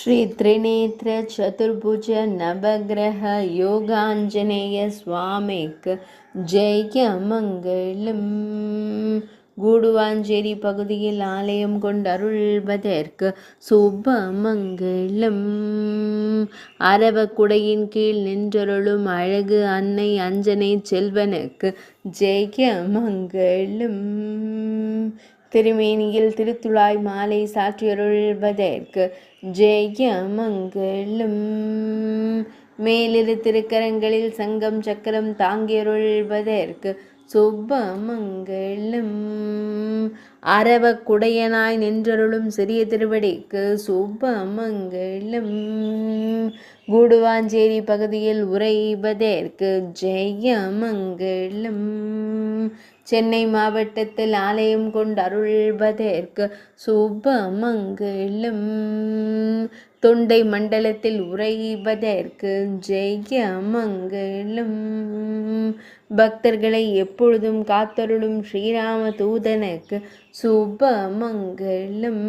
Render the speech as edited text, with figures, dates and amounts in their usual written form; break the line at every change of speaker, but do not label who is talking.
श्री त्रिनेत्र चतुर्भुज नवग्रह योगांजनेय स्वामिक ஜெயமங்கலம். கூடுவாஞ்சேரி பகுதியில் ஆலயம் கொண்டருள்வதற்கு சுபமங்கலம். அரவக்குடையின் கீழ் நின்றருளும் அழகு அன்னை அஞ்சனை செல்வனுக்கு ஜெயமங்கலம். திருமேனியில் திருத்துழாய் மாலை சாற்றியருள்வதற்கு ஜெயமங்கலம். மேலிரு திருக்கரங்களில் சங்கம் சக்கரம் தாங்கியருள்வதற்கு சுபமங்கலம். அரவக்குடையனாய் நின்றருளும் சிறிய திருவடிக்கு சுபமங்கலம். கூடுவாஞ்சேரி பகுதியில் உறைவதற்கு ஜெயமங்கலம். சென்னை மாவட்டத்தில் ஆலயம் கொண்டருள்வதற்கு சுபமங்கலம். தொண்டை மண்டலத்தில் உறைவதற்கு ஜெயமங்கலம். பக்தர்களை எப்பொழுதும் காத்தருளும் ஸ்ரீராம தூதனுக்கு சுபமங்கலம்.